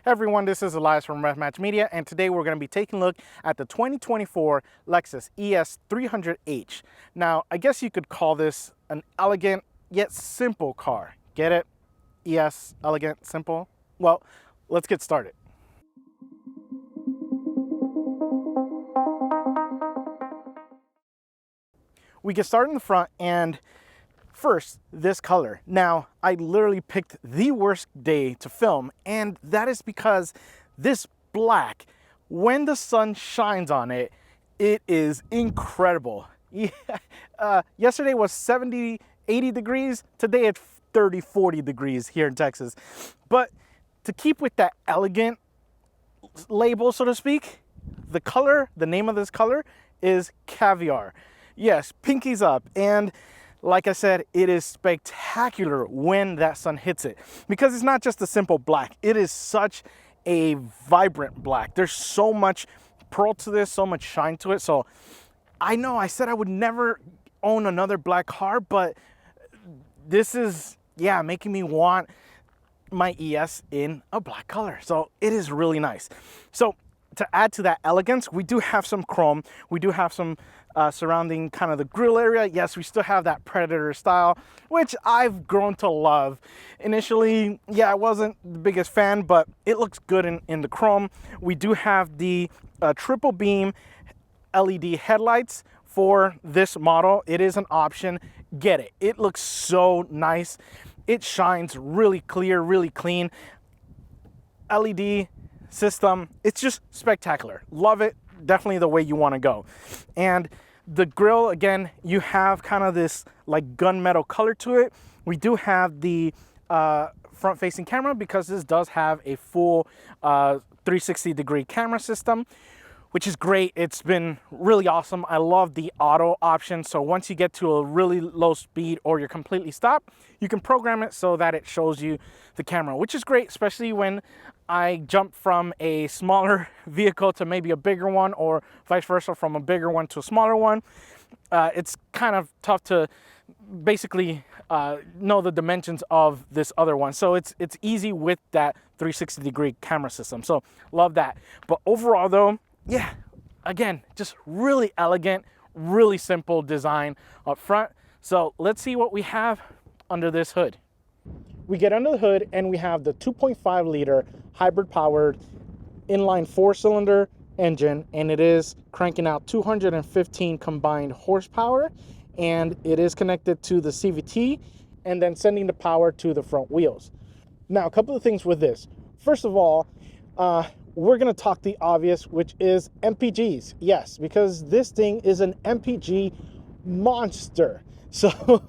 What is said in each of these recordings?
Everyone, this is Elias from Ref Match Media, and today we're going to be taking a look at the 2024 Lexus ES 300H. Now, I guess you could call this an elegant yet simple car. Get it? ES, elegant, simple? Well, let's get started. We get started in the front, and first, this color. Now, I literally picked the worst day to film, and that is because this black, when the sun shines on it, it is incredible. Yesterday was 70, 80 degrees. Today it's 30, 40 degrees here in Texas. But to keep with that elegant label, so to speak, the color, the name of this color is Caviar. Yes, pinkies up. And like I said, it is spectacular when that sun hits it, because it's not just a simple black. It is such a vibrant black. There's so much pearl to this, so much shine to it. So I know I said I would never own another black car, but this is, yeah, making me want my ES in a black color. So it is really nice. So to add to that elegance, we do have some chrome. We do have some surrounding kind of the grille area. Yes, we still have that Predator style, which I've grown to love. Initially, yeah, I wasn't the biggest fan, but it looks good in the chrome. We do have the triple beam LED headlights for this model. It is an option. Get it. It looks so nice. It shines really clear, really clean. LED system, it's just spectacular. Love it. Definitely the way you want to go. And the grille, again, you have kind of this like gunmetal color to it. We do have the front facing camera, because this does have a full 360-degree camera system, which is great. It's been really awesome. I love the auto option. So once you get to a really low speed or you're completely stopped, you can program it so that it shows you the camera, which is great, especially when I jump from a smaller vehicle to maybe a bigger one, or vice versa, from a bigger one to a smaller one. It's kind of tough to basically know the dimensions of this other one. So it's easy with that 360-degree camera system. So love that. But overall though, yeah, again, just really elegant, really simple design up front. So let's see what we have under this hood. We get under the hood and we have the 2.5 liter hybrid powered inline 4-cylinder engine, and it is cranking out 215 combined horsepower, and it is connected to the CVT and then sending the power to the front wheels. Now, a couple of things with this. First of all, we're going to talk the obvious, which is MPGs. Yes, because this thing is an MPG monster. So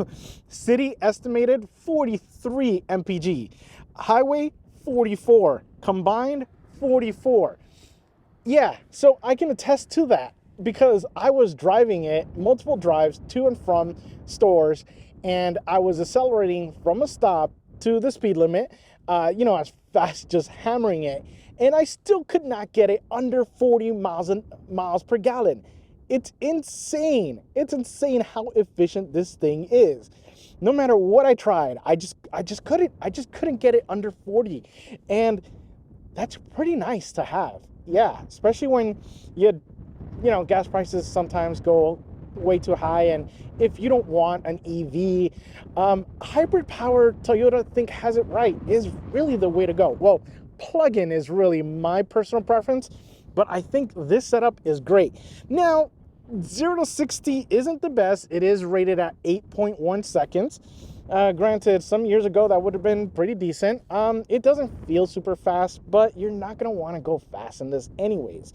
city estimated 43 MPG, highway 44, combined 44. Yeah, so I can attest to that, because I was driving it multiple drives to and from stores, and I was accelerating from a stop to the speed limit, as fast, just hammering it, and I still could not get it under 40 miles per gallon. It's insane. It's insane how efficient this thing is. No matter what I tried, I just couldn't get it under 40. And that's pretty nice to have. Yeah, especially when gas prices sometimes go way too high, and if you don't want an EV, hybrid power, Toyota, I think, has it right, is really the way to go. Well, plug-in is really my personal preference, but I think this setup is great. Now, 0 to 60 isn't the best. It is rated at 8.1 seconds. Granted, some years ago that would have been pretty decent. It doesn't feel super fast, but you're not going to want to go fast in this anyways.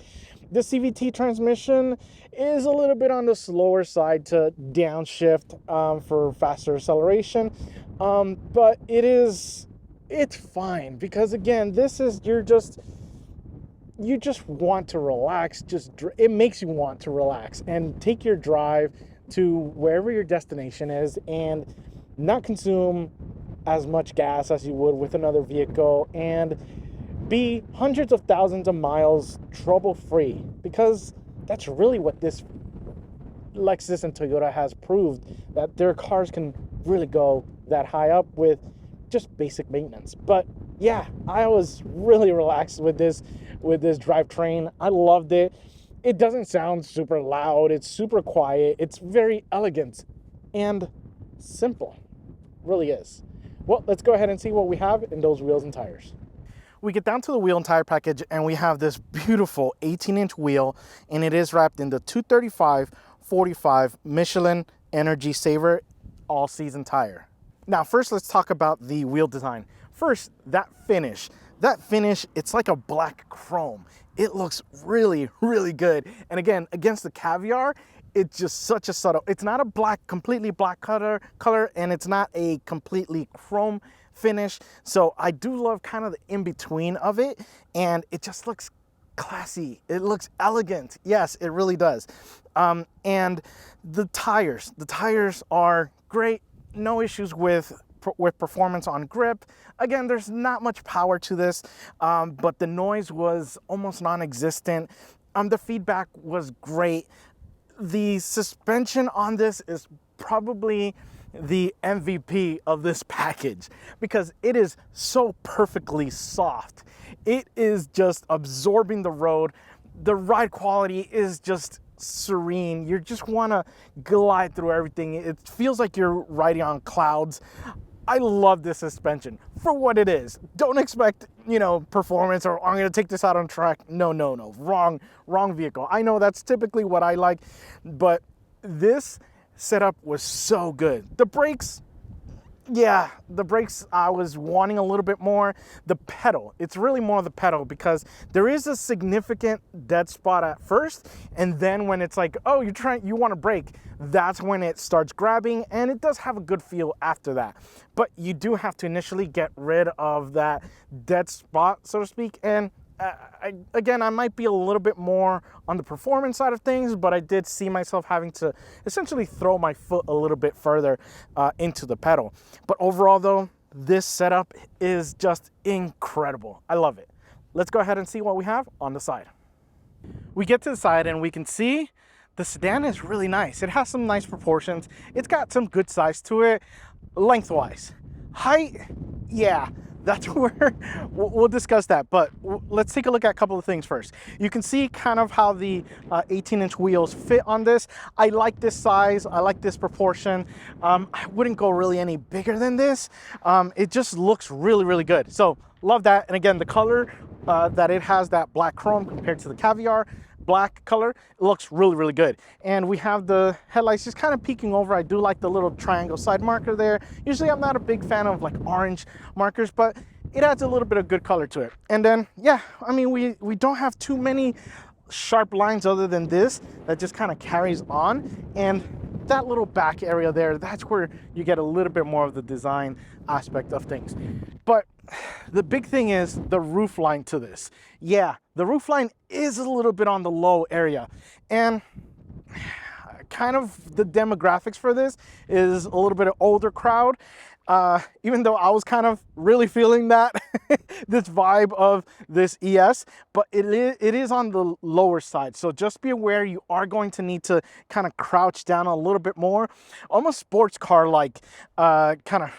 The CVT transmission is a little bit on the slower side to downshift for faster acceleration, but it's fine, because again, this is, you just want to relax. It makes you want to relax and take your drive to wherever your destination is and not consume as much gas as you would with another vehicle, and be hundreds of thousands of miles trouble-free, because that's really what this Lexus and Toyota has proved, that their cars can really go that high up with just basic maintenance. But yeah, I was really relaxed with this drivetrain. I loved it. It doesn't sound super loud. It's super quiet. It's very elegant and simple. Really is. Well, let's go ahead and see what we have in those wheels and tires. We get down to the wheel and tire package, and we have this beautiful 18-inch wheel, and it is wrapped in the 235/45 Michelin Energy Saver all-season tire. Now, first, let's talk about the wheel design. First, that finish. That finish, it's like a black chrome. It looks really, really good. And again, against the Caviar, it's just such a subtle. It's not a black, completely black color, and it's not a completely chrome finish. So I do love kind of the in-between of it, and it just looks classy. It looks elegant. Yes, it really does. And the tires are great. No issues with performance on grip. Again, there's not much power to this, but the noise was almost non-existent. The feedback was great. The suspension on this is probably the MVP of this package because it is so perfectly soft. It is just absorbing the road. The ride quality is just serene. You just want to glide through everything. It feels like you're riding on clouds. I love this suspension for what it is. Don't expect, performance or I'm going to take this out on track. No. Wrong vehicle. I know that's typically what I like, but this setup was so good. The brakes, I was wanting a little bit more. The pedal, it's really more the pedal because there is a significant dead spot at first, and then when it's like, oh, you want to brake, that's when it starts grabbing, and it does have a good feel after that. But you do have to initially get rid of that dead spot, so to speak, and I might be a little bit more on the performance side of things, but I did see myself having to essentially throw my foot a little bit further into the pedal. But overall though, this setup is just incredible. I love it. Let's go ahead and see what we have on the side. We get to the side and we can see the sedan is really nice. It has some nice proportions. It's got some good size to it. Lengthwise. Height, yeah. That's where we'll discuss that, but let's take a look at a couple of things first. You can see kind of how the 18-inch wheels fit on this. I like this size. I like this proportion. I wouldn't go really any bigger than this. It just looks really, really good. So love that. And again, the color that it has, that black chrome compared to the Caviar black color, it looks really, really good. And we have the headlights just kind of peeking over. I do like the little triangle side marker there. Usually I'm not a big fan of like orange markers, but it adds a little bit of good color to it. And then, yeah, I mean, we don't have too many sharp lines other than this that just kind of carries on. And that little back area there, that's where you get a little bit more of the design aspect of things. But the big thing is the roof line to this. Yeah, the roof line is a little bit on the low area, and kind of the demographics for this is a little bit of older crowd. Even though I was kind of really feeling that this vibe of this ES, but it is on the lower side. So just be aware you are going to need to kind of crouch down a little bit more, almost sports car like kind of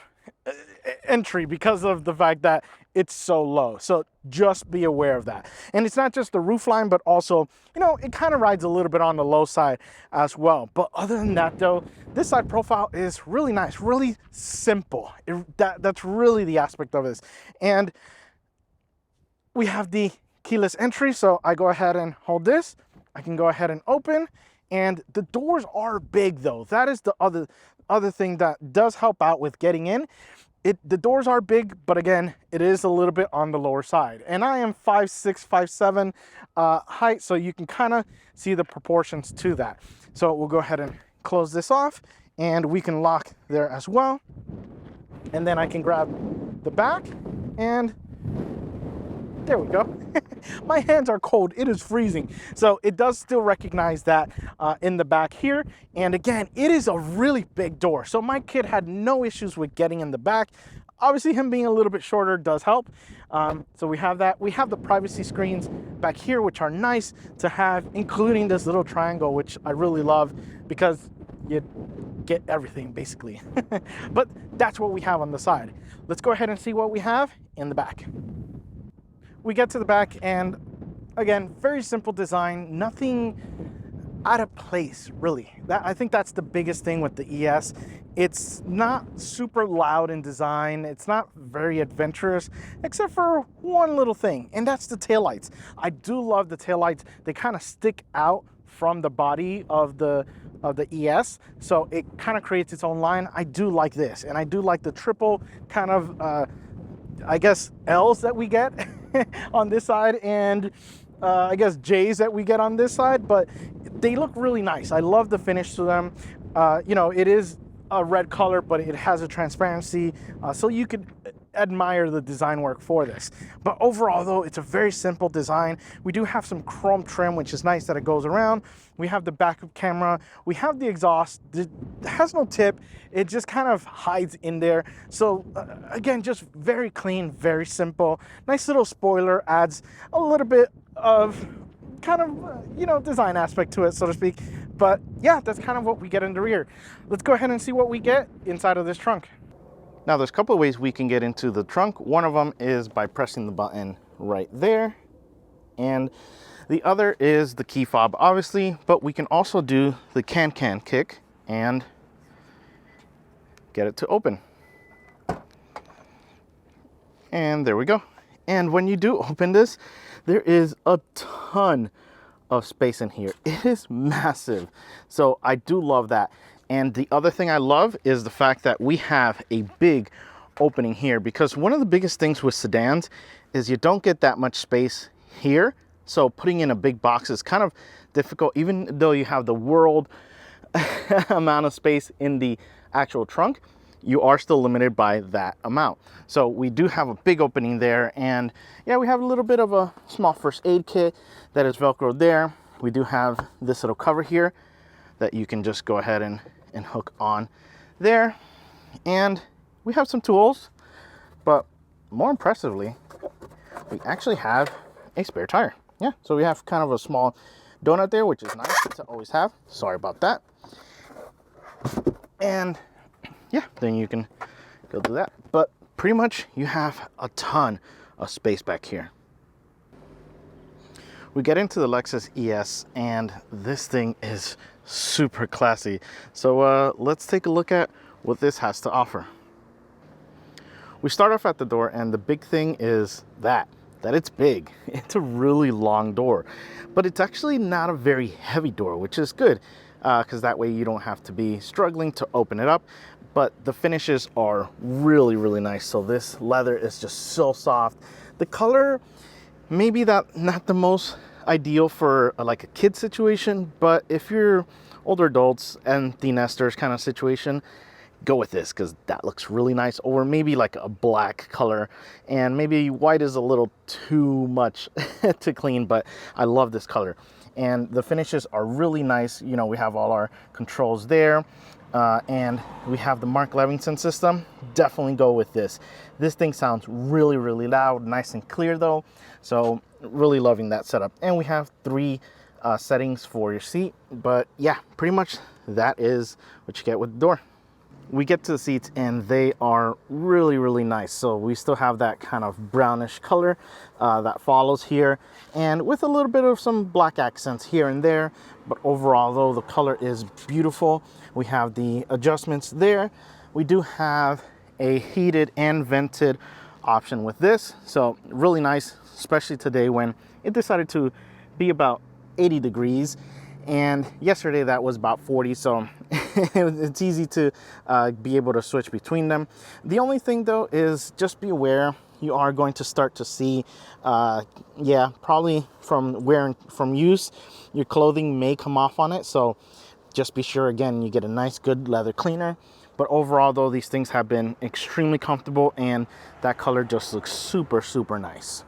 entry because of the fact that it's so low. So just be aware of that. And it's not just the roof line, but also, it kind of rides a little bit on the low side as well. But other than that though, this side profile is really nice, really simple. That's really the aspect of this. And we have the keyless entry. So I go ahead and hold this. I can go ahead and open, and the doors are big though. That is the other thing that does help out with getting in. The doors are big, but again, it is a little bit on the lower side. And I am 5'6", 5'7" height, so you can kind of see the proportions to that. So we'll go ahead and close this off, and we can lock there as well. And then I can grab the back, and there we go. My hands are cold. It is freezing. So it does still recognize that in the back here. And again, it is a really big door. So my kid had no issues with getting in the back. Obviously, him being a little bit shorter does help. So we have that. We have the privacy screens back here, which are nice to have, including this little triangle, which I really love because you get everything basically. But that's what we have on the side. Let's go ahead and see what we have in the back. We get to the back and again, very simple design, nothing out of place really. I think that's the biggest thing with the ES. It's not super loud in design. It's not very adventurous, except for one little thing, and that's the taillights. I do love the taillights. They kind of stick out from the body of the ES, so it kind of creates its own line. I do like this, and I do like the triple kind of I guess L's that we get on this side, and I guess J's that we get on this side, but they look really nice. I love the finish to them. You know, it is a red color, but it has a transparency, so you could admire the design work for this. But overall though, it's a very simple design. We do have some chrome trim, which is nice that it goes around. We have the backup camera. We have the exhaust. It has no tip. It just kind of hides in there. So again, just very clean, very simple. Nice little spoiler, adds a little bit of kind of, you know, design aspect to it, so to speak. But yeah, that's kind of what we get in the rear. Let's go ahead and see what we get inside of this trunk. Now there's a couple of ways we can get into the trunk. One of them is by pressing the button right there, and the other is the key fob, obviously, but we can also do the can kick and get it to open. And there we go. And when you do open this, there is a ton of space in here. It is massive. So I do love that. And the other thing I love is the fact that we have a big opening here, because one of the biggest things with sedans is you don't get that much space here. So putting in a big box is kind of difficult, even though you have the world amount of space in the actual trunk. You are still limited by that amount. So we do have a big opening there, and yeah, we have a little bit of a small first aid kit that is Velcroed there. We do have this little cover here that you can just go ahead and hook on there. And we have some tools, but more impressively, we actually have a spare tire. Yeah, so we have kind of a small donut there, which is nice to always have. Sorry about that. And yeah, then you can go do that. But pretty much you have a ton of space back here. We get into the Lexus ES, and this thing is super classy. So let's take a look at what this has to offer. We start off at the door, and the big thing is that it's big. It's a really long door, but it's actually not a very heavy door, which is good, because that way you don't have to be struggling to open it up. But the finishes are really, really nice. So this leather is just so soft. The color, maybe not the most ideal for like a kid situation, but if you're older adults and the nesters kind of situation, go with this, because that looks really nice. Or maybe like a black color, and maybe white is a little too much to clean, but I love this color. And the finishes are really nice. You know, we have all our controls there. And we have the Mark Levinson system. Definitely go with this. This thing sounds really, really loud, nice and clear though. So really loving that setup. And we have 3 settings for your seat. But yeah, pretty much that is what you get with the door. We get to the seats, and they are really, really nice. So we still have that kind of brownish color that follows here, and with a little bit of some black accents here and there. But overall though, the color is beautiful. We have the adjustments there. We do have a heated and vented option with this. So really nice, especially today when it decided to be about 80 degrees. And yesterday that was about 40, so it's easy to be able to switch between them. The only thing though is just be aware, you are going to start to see, yeah, probably from use, your clothing may come off on it. So just be sure, again, you get a nice good leather cleaner. But overall though, these things have been extremely comfortable, and that color just looks super, super nice.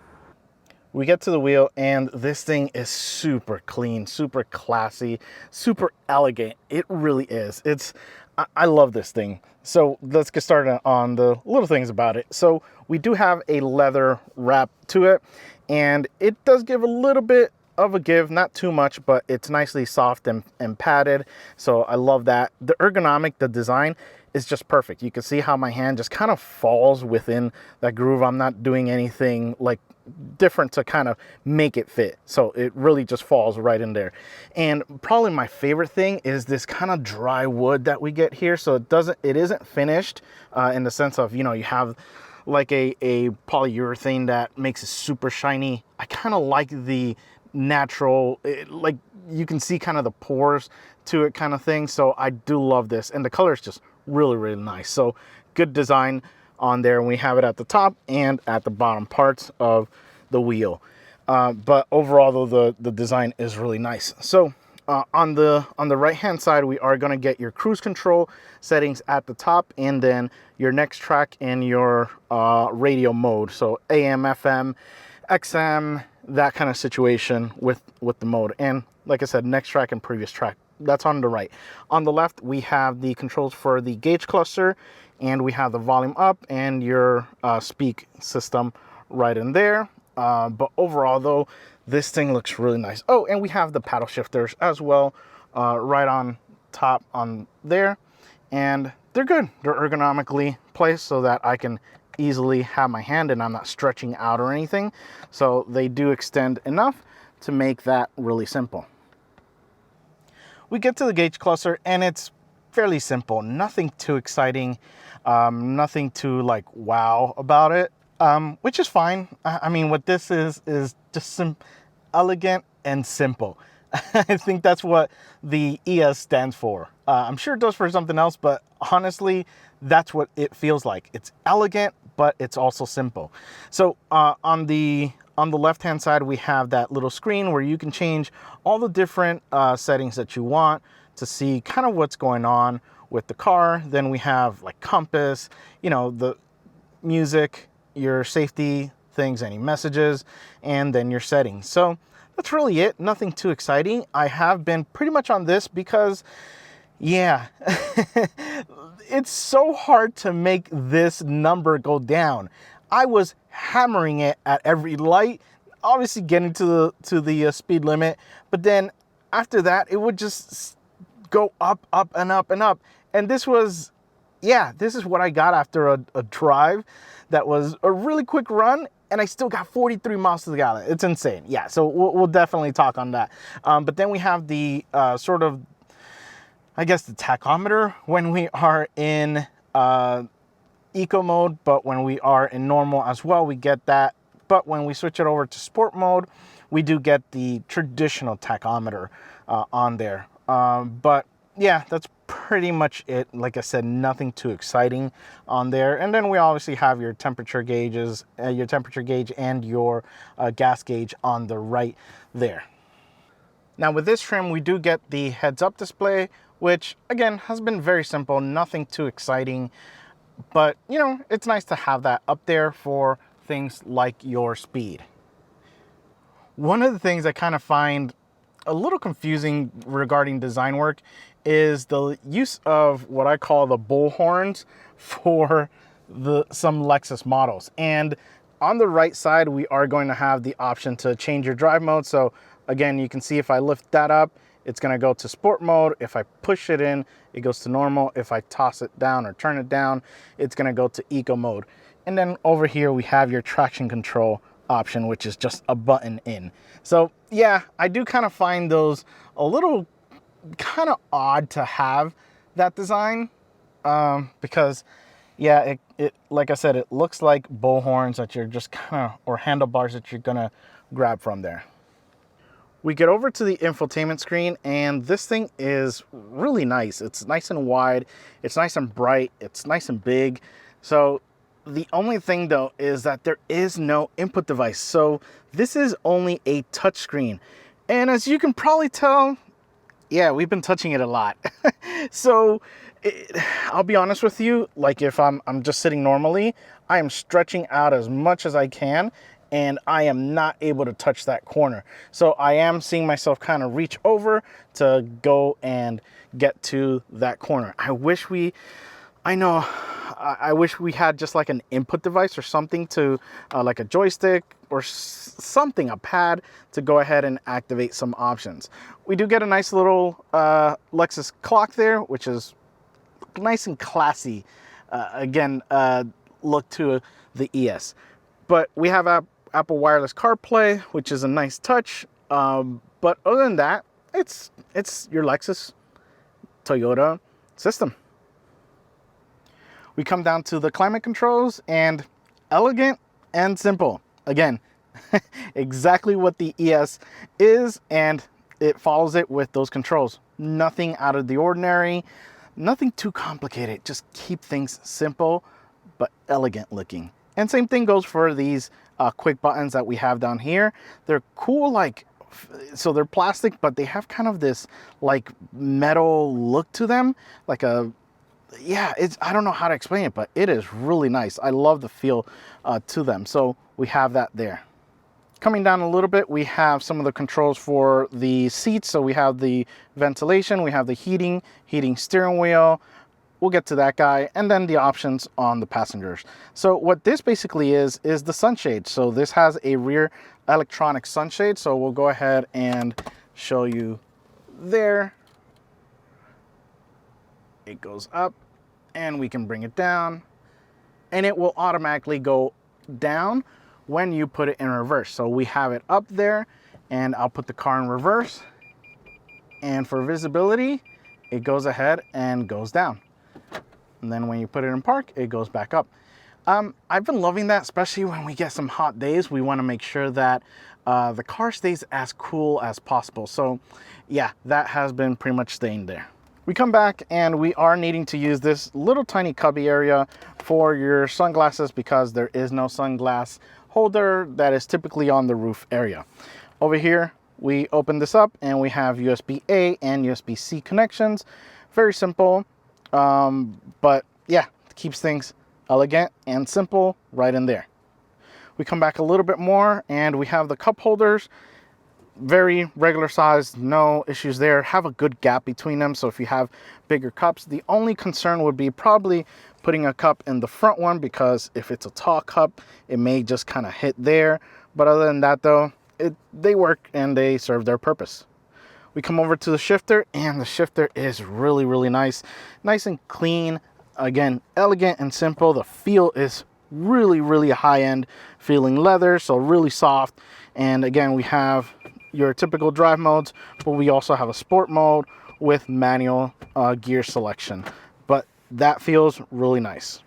We get to the wheel, and this thing is super clean, super classy, super elegant. It really is. I love this thing. So let's get started on the little things about it. So we do have a leather wrap to it, and it does give a little bit of a give, not too much, but it's nicely soft and padded. So I love that. The ergonomic, the design is just perfect. You can see how my hand just kind of falls within that groove. I'm not doing anything like different to kind of make it fit. So it really just falls right in there. And probably my favorite thing is this kind of dry wood that we get here. So it isn't finished in the sense of, you know, you have like a polyurethane that makes it super shiny. I kind of like the natural, like you can see kind of the pores to it kind of thing. So I do love this, and the color is just really, really nice. So good design on there, and we have it at the top and at the bottom parts of the wheel. But overall though, the design is really nice. So on the right hand side, we are going to get your cruise control settings at the top, and then your next track and your radio mode. So AM, FM, XM, that kind of situation with the mode. And like I said, next track and previous track, that's on the right. On the left, we have the controls for the gauge cluster, and we have the volume up and your speak system right in there. But overall though, this thing looks really nice. Oh, and we have the paddle shifters as well, right on top on there. And they're good. They're ergonomically placed so that I can easily have my hand and I'm not stretching out or anything. So they do extend enough to make that really simple. We get to the gauge cluster and it's fairly simple. Nothing too exciting. Nothing too like wow about it. Which is fine. I mean, what this is just some elegant and simple. I think that's what the ES stands for. I'm sure it does for something else, but honestly, that's what it feels like. It's elegant, but it's also simple. So on the left-hand side, we have that little screen where you can change all the different settings that you want to see kind of what's going on with the car. Then we have like compass, you know, the music, your safety things, any messages, and then your settings. So that's really it. Nothing too exciting. I have been pretty much on this because, yeah, it's so hard to make this number go down. I was hammering it at every light, obviously getting to the speed limit, but then after that, it would just go up, up, and up, and up. And this was, yeah, this is what I got after a drive that was a really quick run, and I still got 43 miles to the gallon. It's insane. Yeah, so we'll definitely talk on that. But then we have the sort of, I guess, the tachometer when we are in eco mode, but when we are in normal as well, we get that. But when we switch it over to sport mode, we do get the traditional tachometer on there. But yeah, that's pretty much it. Like I said, nothing too exciting on there. And then we obviously have your temperature gauges, your temperature gauge and your gas gauge on the right there. Now with this trim, we do get the heads-up display, which again has been very simple, nothing too exciting, but you know, it's nice to have that up there for things like your speed. One of the things I kind of find a little confusing regarding design work is the use of what I call the bull horns for some Lexus models. And on the right side, we are going to have the option to change your drive mode. So again, you can see if I lift that up, it's going to go to sport mode. If I push it in, it goes to normal. If I toss it down or turn it down, it's going to go to eco mode. And then over here, we have your traction control option, which is just a button in. So yeah, I do kind of find those a little kind of odd to have that design, because yeah, it like I said, it looks like bull horns that you're just kind of, or handlebars that you're gonna grab from there. We get over to the infotainment screen, and this thing is really nice. It's nice and wide, it's nice and bright, it's nice and big. So the only thing though is that there is no input device. So this is only a touch screen. And as you can probably tell, yeah, we've been touching it a lot. So I'll be honest with you, like if I'm just sitting normally, I am stretching out as much as I can, and I am not able to touch that corner. So I am seeing myself kind of reach over to go and get to that corner. I wish we had just like an input device or something to like a joystick or something, a pad to go ahead and activate some options. We do get a nice little Lexus clock there, which is nice and classy, again, look to the ES. But we have Apple Wireless CarPlay, which is a nice touch. But other than that, it's your Lexus Toyota system. We come down to the climate controls, and elegant and simple. Again, exactly what the ES is, and it follows it with those controls. Nothing out of the ordinary, nothing too complicated. Just keep things simple but elegant looking. And same thing goes for these quick buttons that we have down here. They're cool, like, so they're plastic, but they have kind of this like metal look to them, like a, yeah, it's, I don't know how to explain it, but it is really nice. I love the feel to them. So we have that there. Coming down a little bit, we have some of the controls for the seats. So we have the ventilation, we have the heating steering wheel. We'll get to that guy, and then the options on the passengers. So what this basically is the sunshade. So this has a rear electronic sunshade. So we'll go ahead and show you there. It goes up, and we can bring it down, and it will automatically go down when you put it in reverse. So we have it up there, and I'll put the car in reverse, and for visibility, it goes ahead and goes down. And then when you put it in park, it goes back up. I've been loving that, especially when we get some hot days. We want to make sure that the car stays as cool as possible. So yeah, that has been pretty much staying there. We come back, and we are needing to use this little tiny cubby area for your sunglasses, because there is no sunglass holder that is typically on the roof area. Over here, we open this up, and we have USB-A and USB-C connections. Very simple, but yeah, keeps things elegant and simple right in there. We come back a little bit more, and we have the cup holders. Very regular size, no issues there. Have a good gap between them, so if you have bigger cups, the only concern would be probably putting a cup in the front one, because if it's a tall cup, it may just kind of hit there. But other than that though, they work and they serve their purpose. We come over to the shifter, and the shifter is really, really nice and clean. Again, elegant and simple. The feel is really, really high-end feeling leather, so really soft. And again, we have your typical drive modes, but we also have a sport mode with manual gear selection. But that feels really nice.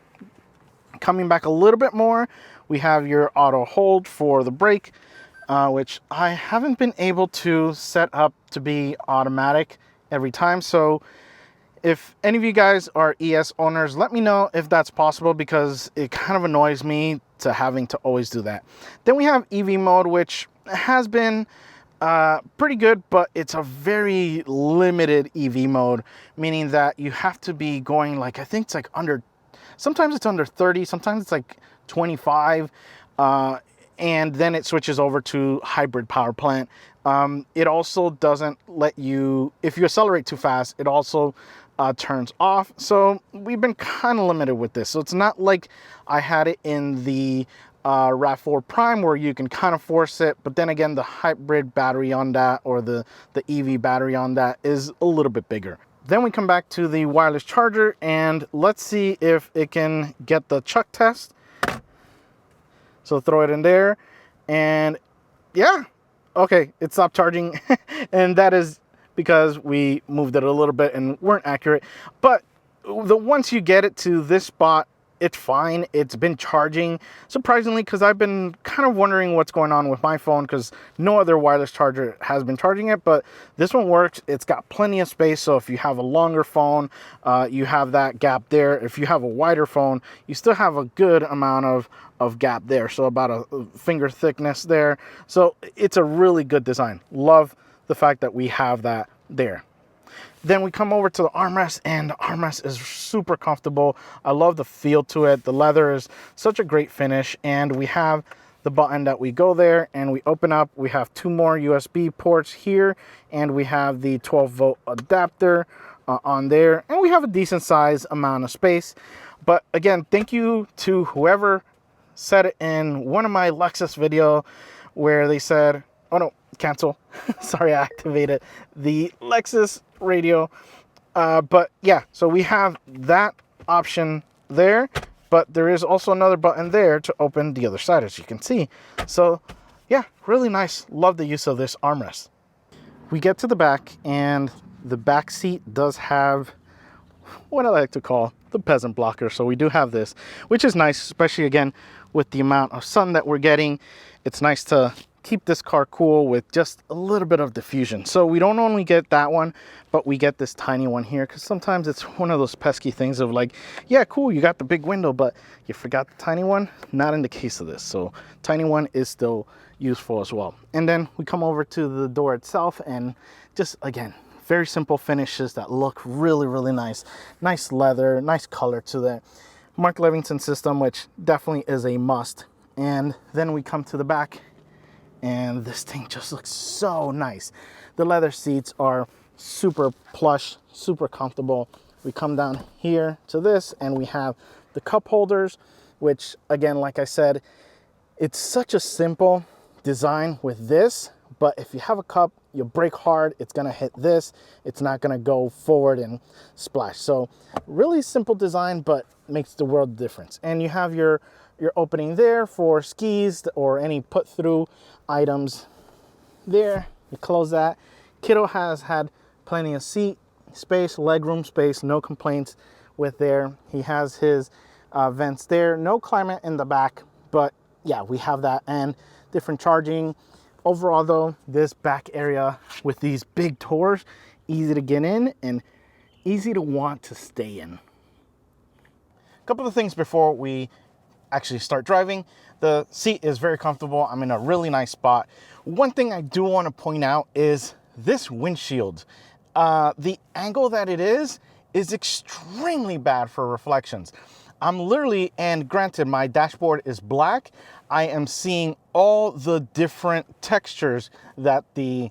Coming back a little bit more, we have your auto hold for the brake, which I haven't been able to set up to be automatic every time. So if any of you guys are ES owners, let me know if that's possible, because it kind of annoys me to having to always do that. Then we have EV mode, which has been pretty good, but it's a very limited EV mode, meaning that you have to be going, like, I think it's like under, sometimes it's under 30, sometimes it's like 25, and then it switches over to hybrid power plant. It also doesn't let you, if you accelerate too fast, it also turns off. So we've been kind of limited with this. So it's not like I had it in the RAV4 Prime, where you can kind of force it, but then again, the hybrid battery on that, or the EV battery on that, is a little bit bigger. Then we come back to the wireless charger, and let's see if it can get the chuck test. So throw it in there, and yeah, okay, it stopped charging. And that is because we moved it a little bit and weren't accurate. But once you get it to this spot, it's fine. It's been charging, surprisingly, because I've been kind of wondering what's going on with my phone, because no other wireless charger has been charging it, but this one works. It's got plenty of space, so if you have a longer phone, you have that gap there. If you have a wider phone, you still have a good amount of gap there, so about a finger thickness there. So it's a really good design. Love the fact that we have that there. Then we come over to the armrest, and the armrest is super comfortable. I love the feel to it. The leather is such a great finish, and we have the button that we go there and we open up. We have two more USB ports here, and we have the 12-volt adapter on there, and we have a decent size amount of space. But again, thank you to whoever said it in one of my Lexus video, where they said, oh no, cancel. Sorry, I activated the Lexus radio. But yeah, so we have that option there, but there is also another button there to open the other side, as you can see. So yeah, really nice. Love the use of this armrest. We get to the back, and the back seat does have what I like to call the peasant blocker. So we do have this, which is nice, especially again with the amount of sun that we're getting. It's nice to keep this car cool with just a little bit of diffusion. So we don't only get that one, but we get this tiny one here, because sometimes it's one of those pesky things of like, yeah, cool, you got the big window, but you forgot the tiny one. Not in the case of this. So tiny one is still useful as well. And then we come over to the door itself, and just again, very simple finishes that look really, really nice. Nice leather, nice color to the Mark Levinson system, which definitely is a must. And then we come to the back, and this thing just looks so nice. The leather seats are super plush, super comfortable. We come down here to this, and we have the cup holders, which again, like I said, it's such a simple design with this, but if you have a cup, you brake hard, it's gonna hit this, it's not gonna go forward and splash. So really simple design, but makes the world of difference. And you have your opening there for skis or any put through items there. You close that. Kiddo has had plenty of seat space, legroom space, no complaints with there. He has his vents there, no climate in the back, but yeah, we have that, and different charging. Overall though, this back area with these big doors, easy to get in and easy to want to stay in. A couple of things before we actually start driving. The seat is very comfortable. I'm in a really nice spot. One thing I do want to point out is this windshield. The angle that it is extremely bad for reflections. I'm literally, and granted my dashboard is black, I am seeing all the different textures that the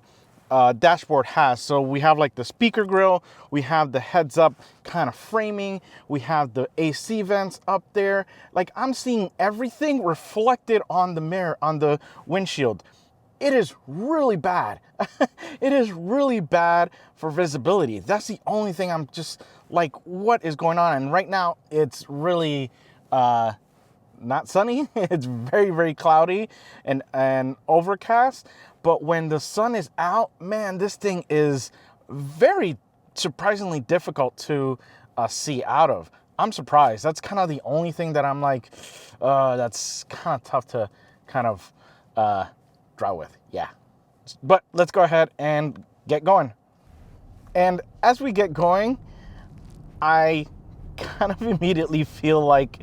dashboard has. So we have like the speaker grill, we have the heads up kind of framing, we have the AC vents up there. Like I'm seeing everything reflected on the mirror, on the windshield. It is really bad. It is really bad for visibility. That's the only thing I'm just like, what is going on? And right now it's really not sunny. It's very, very cloudy and overcast. But when the sun is out, man, this thing is very surprisingly difficult to see out of. I'm surprised. That's kind of the only thing that I'm like, that's kind of tough to kind of drive with. Yeah. But let's go ahead and get going. And as we get going, I kind of immediately feel like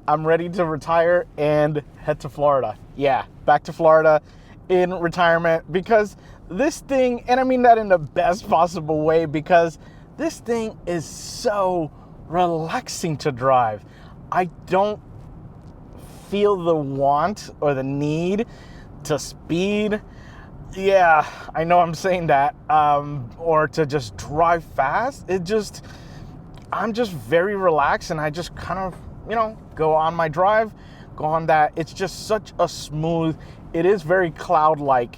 I'm ready to retire and head to Florida. Yeah, back to Florida in retirement, because this thing, and I mean that in the best possible way, because this thing is so relaxing to drive. I don't feel the want or the need to speed. Yeah, I know I'm saying that, or to just drive fast. I'm just very relaxed, and I just kind of, go on my drive, go on that. It's just such a smooth, it is very cloud-like.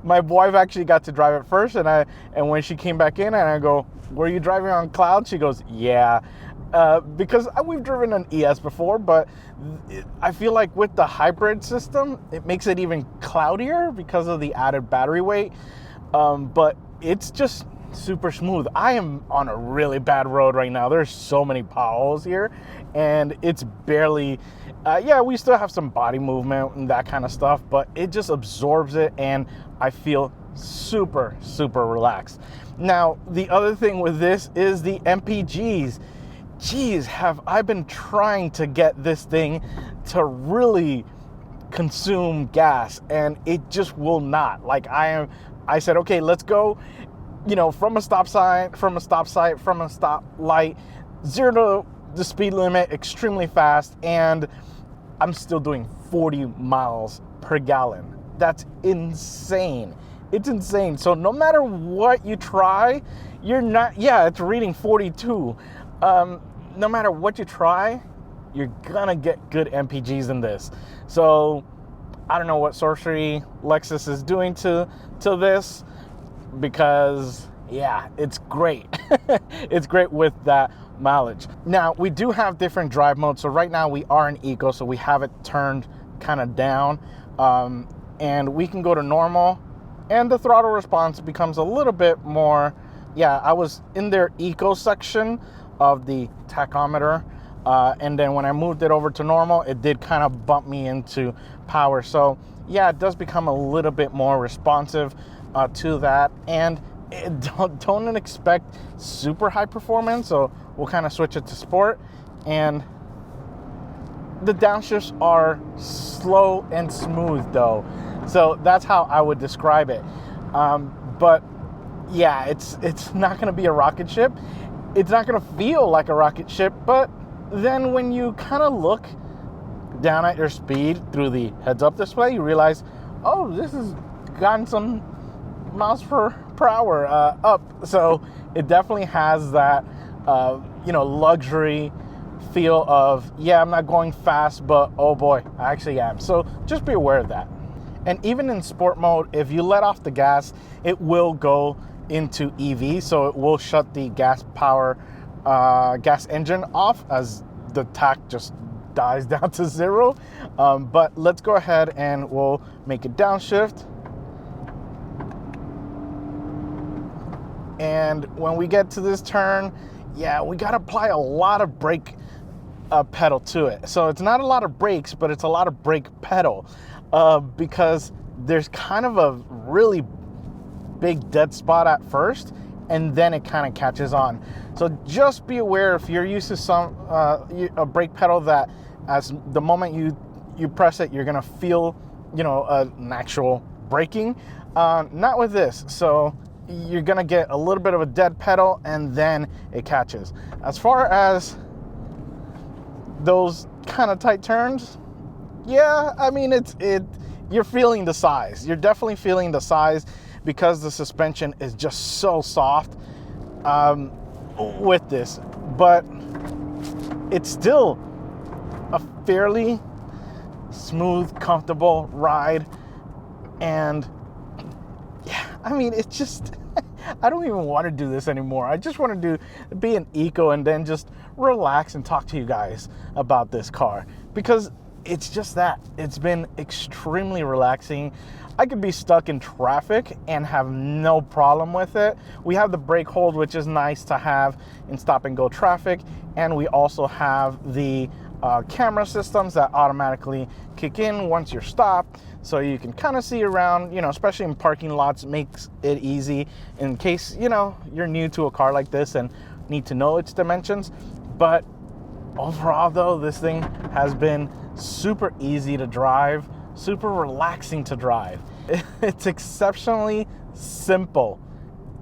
My wife actually got to drive it first, and when she came back in, and I go, were you driving on cloud? She goes, yeah. Because we've driven an ES before, but I feel like with the hybrid system, it makes it even cloudier because of the added battery weight. But it's just super smooth. I am on a really bad road right now. There's so many potholes here, and it's barely, yeah, we still have some body movement and that kind of stuff, but it just absorbs it, and I feel super, super relaxed. Now, the other thing with this is the MPGs. Geez, have I been trying to get this thing to really consume gas, and it just will not. Like I said, okay, let's go, from a stoplight, 0 to the speed limit extremely fast, and I'm still doing 40 miles per gallon. That's insane. It's insane. So no matter what you try, you're not, yeah, it's reading 42. No matter what you try, you're gonna get good MPGs in this. So I don't know what sorcery Lexus is doing to this, because yeah, it's great. It's great with that mileage. Now, we do have different drive modes. So right now we are in eco, so we have it turned kind of down. And we can go to normal, and the throttle response becomes a little bit more. Yeah, I was in their eco section of the tachometer, and then when I moved it over to normal, it did kind of bump me into power. So yeah, it does become a little bit more responsive to that, and don't expect super high performance. So we'll kind of switch it to sport, and the downshifts are slow and smooth though. So that's how I would describe it. But yeah, it's not going to be a rocket ship. It's not going to feel like a rocket ship. But then when you kind of look down at your speed through the heads-up display, you realize, oh, this has gotten some miles per hour up. So it definitely has that, luxury feel of, yeah, I'm not going fast, but oh boy, I actually am. So just be aware of that. And even in sport mode, if you let off the gas, it will go into EV. So it will shut the gas engine off as the tach just dies down to zero. But let's go ahead and we'll make a downshift. And when we get to this turn, yeah, we got to apply a lot of brake pedal to it. So it's not a lot of brakes, but it's a lot of brake pedal because there's kind of a really big dead spot at first, and then it kind of catches on. So just be aware if you're used to a brake pedal that as the moment you press it, you're gonna feel, an actual braking. Not with this. So you're gonna get a little bit of a dead pedal, and then it catches. As far as those kind of tight turns, yeah, I mean, you're feeling the size. You're definitely feeling the size because the suspension is just so soft with this. But it's still a fairly smooth, comfortable ride. And yeah, I mean, it's just, I don't even want to do this anymore. I just want to be an eco and then just relax and talk to you guys about this car, because it's just that. It's been extremely relaxing. I could be stuck in traffic and have no problem with it. We have the brake hold, which is nice to have in stop and go traffic. And we also have the camera systems that automatically kick in once you're stopped. So you can kind of see around, especially in parking lots. It makes it easy in case, you're new to a car like this and need to know its dimensions. But overall though, this thing has been super easy to drive, super relaxing to drive. It's exceptionally simple.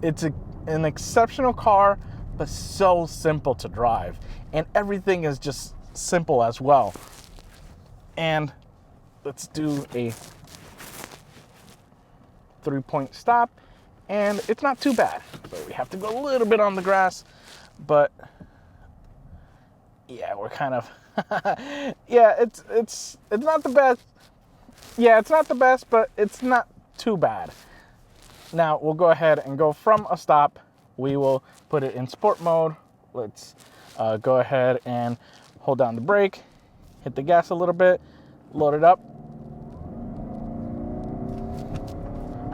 It's an exceptional car, but so simple to drive. And everything is just simple as well. And let's do a 3-point stop. And it's not too bad. So we have to go a little bit on the grass, but yeah, we're kind of, yeah, it's not the best. Yeah, it's not the best, but it's not too bad. Now we'll go ahead and go from a stop. We will put it in sport mode. Let's go ahead and hold down the brake, hit the gas a little bit, load it up.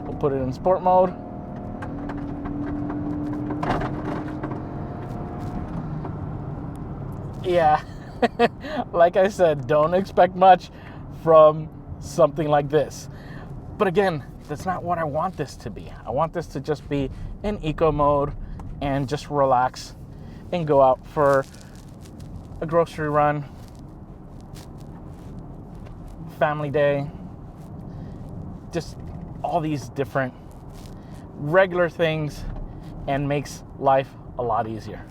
We'll put it in sport mode. Yeah, like I said, don't expect much from something like this. But again, that's not what I want this to be. I want this to just be in eco mode and just relax and go out for a grocery run, family day, just all these different regular things, and makes life a lot easier.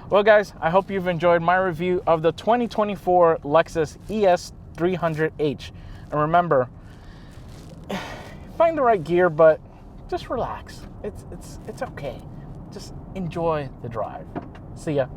Well guys, I hope you've enjoyed my review of the 2024 Lexus ES 300H. And remember, find the right gear, but just relax. It's okay. Just enjoy the drive. See ya.